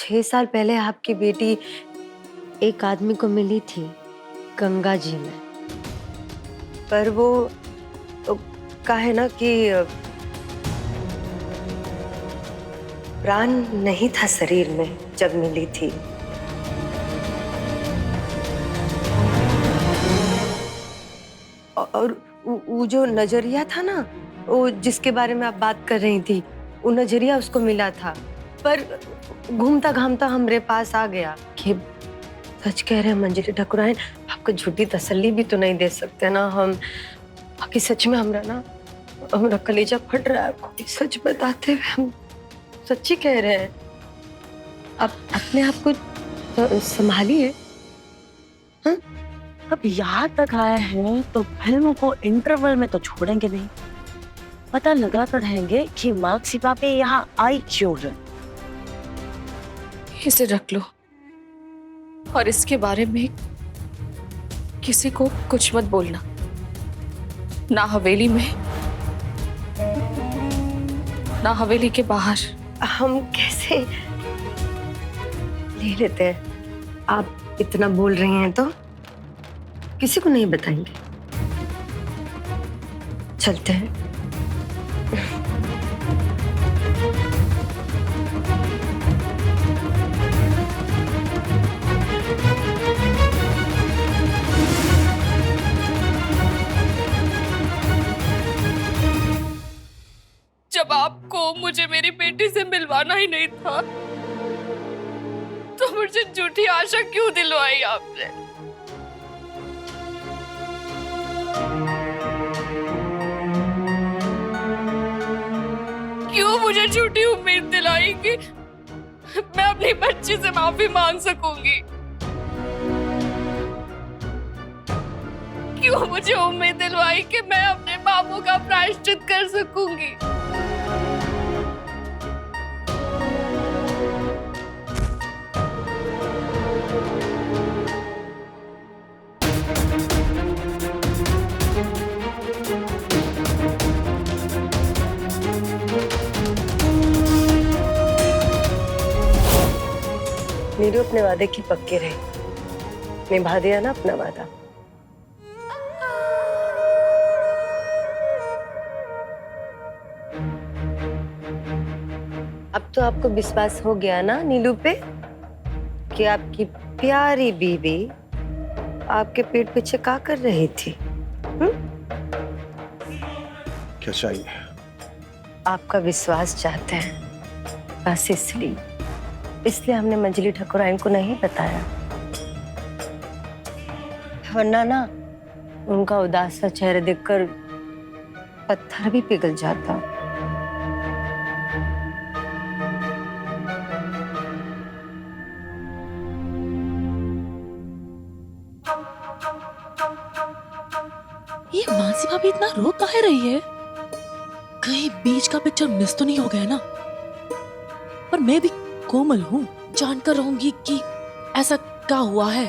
6 साल पहले आपकी बेटी एक आदमी को मिली थी गंगा जी में, पर वो का है ना कि प्राण नहीं था शरीर में जब मिली थी। और वो जो नजरिया था ना, वो जिसके बारे में आप बात कर रही थी, वो नजरिया उसको मिला था, पर घूमता घामता हमरे पास आ गया। कि सच कह रहे हैं मंजरी ठकुराइन, आपको झूठी तसल्ली भी तो नहीं दे सकते ना हम। बाकी सच में हमरा कलेजा फट रहा है आपको सच बताते हुए। हम सच्ची कह रहे हैं, आप अपने आप को संभालिए। हाँ? अब यहाँ तक आए हैं तो फिल्म को इंटरवल में तो छोड़ेंगे नहीं। पता लगा कर रहेंगे कि मार्क्सी पापे यहाँ आई क्यों रहे। इसे रख लो और इसके बारे में किसी को कुछ मत बोलना, ना हवेली में ना हवेली के बाहर। हम कैसे ले लेते हैं? आप इतना बोल रही हैं तो किसी को नहीं बताएंगे। चलते हैं। जब आपको मुझे मेरी बेटी से मिलवाना ही नहीं था तो मुझे झूठी आशा क्यों दिलवाई आपने? क्यों मुझे झूठी उम्मीद दिलाई कि मैं अपनी बच्ची से माफी मांग सकूंगी? क्यों मुझे उम्मीद दिलवाई कि मैं अपने पापों का प्रायश्चित कर सकूंगी? नीरू अपने वादे की पक्की रही, निभा दिया ना अपना वादा। अब तो आपको विश्वास हो गया ना नीलू पे कि आपकी प्यारी बीवी आपके पेट पीछे क्या कर रही थी? क्या चाहिए? आपका विश्वास चाहते हैं, बस इसलिए हमने मंजली ठकुराइन को नहीं बताया, वरना ना उनका उदास सा चेहरा देखकर पत्थर भी पिघल जाता। ये मानसी भाभी इतना रो काहे रही है? कहीं बीच का पिक्चर मिस तो नहीं हो गया ना? पर मैं भी कोमल हूँ, जानकर रहूंगी कि ऐसा क्या हुआ है।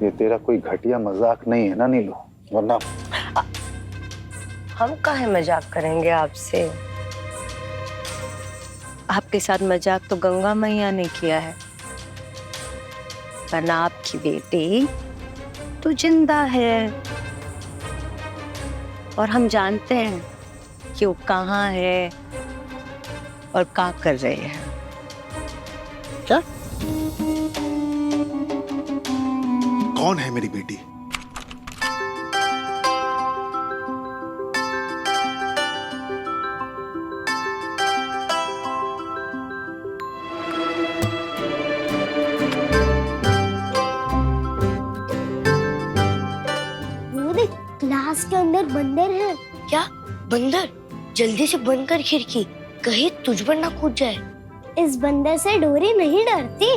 ये तेरा कोई घटिया मजाक नहीं है ना नीलू? वरना हम काहे मजाक करेंगे आपसे? आपके साथ मजाक तो गंगा मैया ने किया है, वरना आपकी बेटी तो जिंदा है और हम जानते हैं कि वो कहाँ है और क्या कर रहे हैं। क्या? कौन है मेरी बेटी? क्लास के अंदर बंदर है। क्या बंदर? जल्दी से बंद कर खिड़की, कहीं तुझ पर ना कूद जाए। इस बंदर से डोरी नहीं डरती।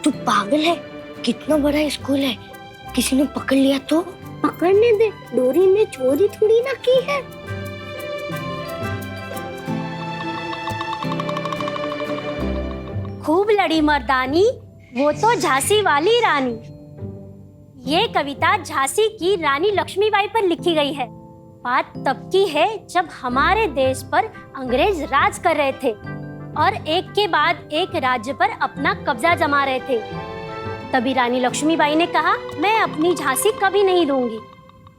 तू पागल है? कितना बड़ा स्कूल है, किसी ने पकड़ लिया तो? पकड़ने दे, डोरी ने चोरी थोड़ी ना की है। खूब लड़ी मर्दानी, वो तो झांसी वाली रानी। ये कविता झांसी की रानी लक्ष्मीबाई पर लिखी गई है। बात तब की है जब हमारे देश पर अंग्रेज राज कर रहे थे और एक के बाद एक राज्य पर अपना कब्जा जमा रहे थे। तभी रानी लक्ष्मीबाई ने कहा, मैं अपनी झांसी कभी नहीं दूंगी।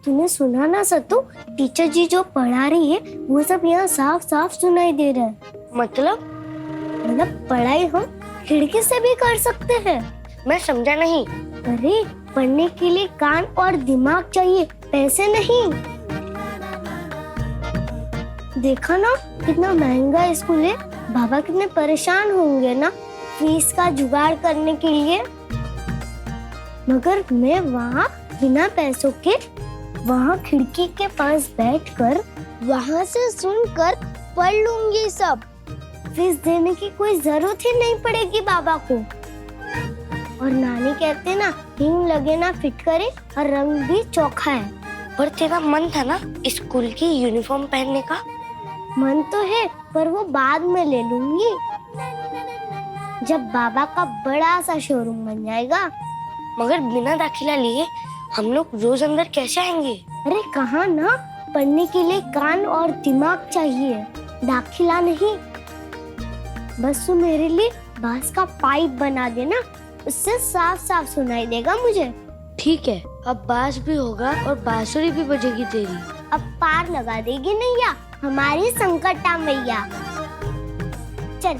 तूने सुना ना सत्तू, टीचर जी जो पढ़ा रही है वो सब यहाँ साफ साफ सुनाई दे रहा है। मतलब पढ़ाई हम खिड़की से भी कर सकते हैं। मैं समझा नहीं। अरे पढ़ने के लिए कान और दिमाग चाहिए, पैसे नहीं। देखा ना कितना महंगा स्कूल है, बाबा कितने परेशान होंगे ना फीस का जुगाड़ करने के लिए। मगर मैं वहाँ बिना पैसों के वहाँ खिड़की के पास बैठकर वहाँ से सुनकर पढ़ लूंगी सब। फीस देने की कोई जरूरत ही नहीं पड़ेगी बाबा को। और नानी कहते ना, हिंग लगे ना फिट करे और रंग भी चोखा है। पर तेरा मन था ना स्कूल की यूनिफॉर्म पहनने का? मन तो है, पर वो बाद में ले लूंगी जब बाबा का बड़ा सा शोरूम बन जाएगा। मगर बिना दाखिला लिए हम लोग रोज अंदर कैसे आएंगे? अरे कहाँ ना, पढ़ने के लिए कान और दिमाग चाहिए, दाखिला नहीं। बस तू मेरे लिए बांस का पाइप बना देना, उससे साफ साफ सुनाई देगा मुझे। ठीक है, अब बांस भी होगा और बांसुरी भी बजेगी तेरी। अब पार लगा देगी नैया हमारी संकटा मैया। चल।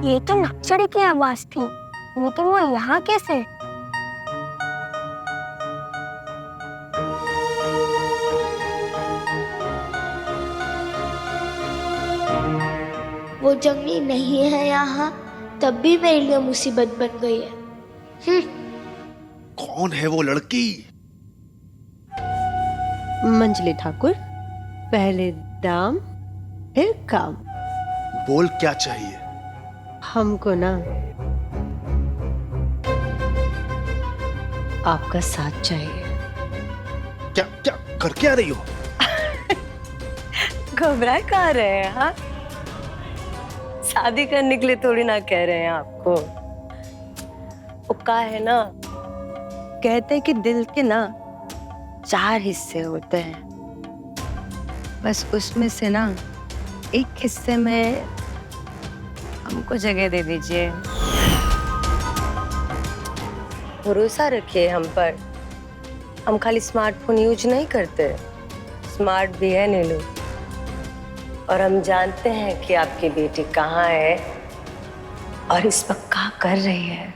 ये तो नक्सड़ी की आवाज थी, लेकिन वो यहाँ कैसे? वो जंगली नहीं है यहाँ, तब भी मेरे लिए मुसीबत बन गई है। कौन है वो लड़की? मंजली ठाकुर, पहले दाम फिर काम। बोल क्या चाहिए? हमको ना आपका साथ चाहिए। क्या क्या कर क्या रही हो? घबरा कहाँ रहे हैं? हाँ, शादी करने के लिए थोड़ी ना कह रहे हैं आपको। वो का है ना, कहते हैं कि दिल के ना 4 हिस्से होते हैं, बस उसमें से ना एक हिस्से में हमको जगह दे दीजिए। भरोसा रखिए हम पर। हम खाली स्मार्टफोन यूज नहीं करते, स्मार्ट भी है नीलू। और हम जानते हैं कि आपकी बेटी कहाँ है और इस वक्त क्या कर रही है।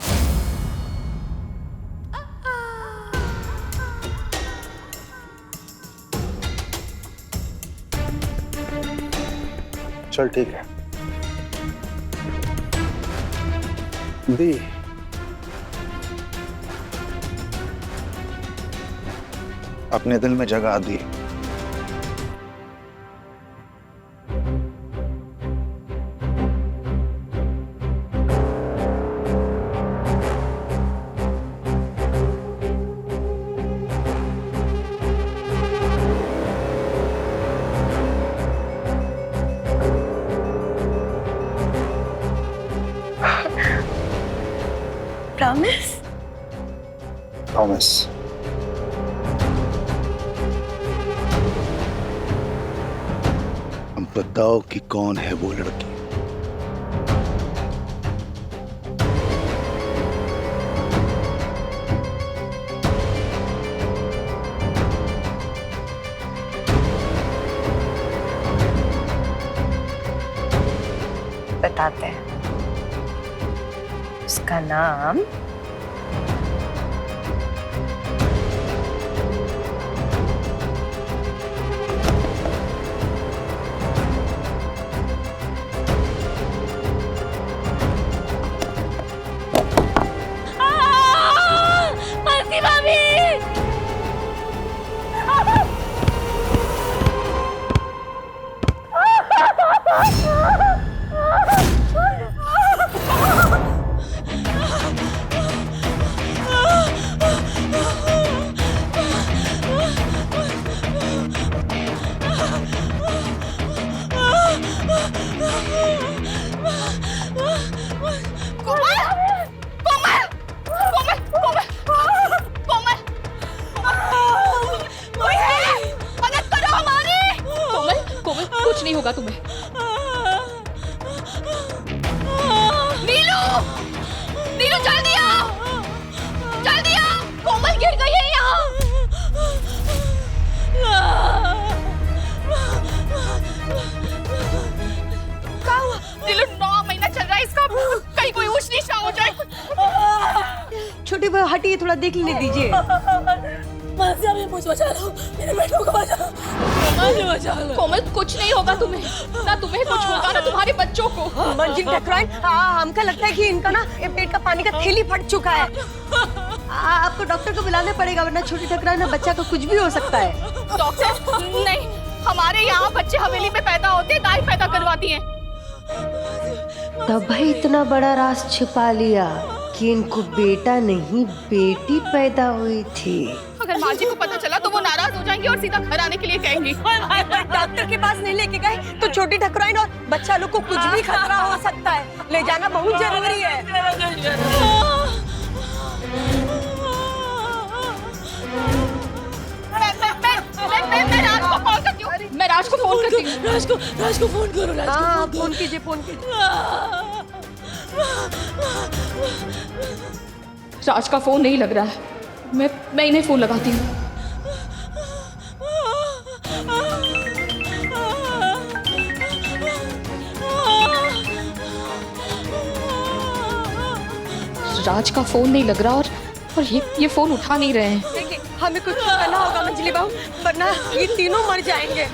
चल ठीक है दी, अपने दिल में जगह दी। प्रॉमिस? प्रॉमिस। हम बताओ कि कौन है वो लड़की? बताते हैं। उसका नाम कुछ नहीं होगा तुम्हें। नीलू, नीलू जल्दी आओ, जल्दी आओ, कोमल गिर गई है यहाँ। क्या हुआ? नीलू 9 महीना चल रहा है इसका, कहीं कोई ऊंच नीचा हो जाए। छोटी बहू हटिए, थोड़ा देख लेने दीजिए। मुझे बचा लो, मेरे बेटों को बचा लो, मुझे बचा लो। कोमल कुछ नहीं होगा तुम्हें, ना तुम्हें कुछ होगा ना तुम्हारे बच्चों को। मंजिल ठकराइन, हमको लगता है कि इनका ना पेट का पानी का थैली फट चुका है। आपको डॉक्टर को बुलाना पड़ेगा, वरना छोटी ठकराइन बच्चा को कुछ भी हो सकता है। डॉक्टर नहीं, हमारे यहाँ बच्चे हवेली में पैदा होते हैं, दाई पैदा करवाती हैं। तब भाई इतना बड़ा राज छिपा लिया कि इनको बेटा नहीं बेटी पैदा हुई थी। अगर माँ जी को पता चला तो वो नाराज हो जाएंगी और सीधा घर आने के लिए कहेंगी। डॉक्टर के पास नहीं लेके गए तो छोटी ठकुराइन और बच्चा लोग को कुछ भी खतरा हो सकता है, ले जाना बहुत जरूरी है। मैं राज को कॉल करती हूँ, मैं राज को फोन करती हूँ। राज को फोन करो, राज को फोन कीजिए, फोन कीजिए। राज का फोन नहीं लग रहा है, मैं इन्हें फोन लगाती हूँ। राज का फोन नहीं लग रहा और ये फोन उठा नहीं रहे हैं। देखिए, हमें कुछ करना होगा मंजली बहू, वरना ये तीनों मर जाएंगे।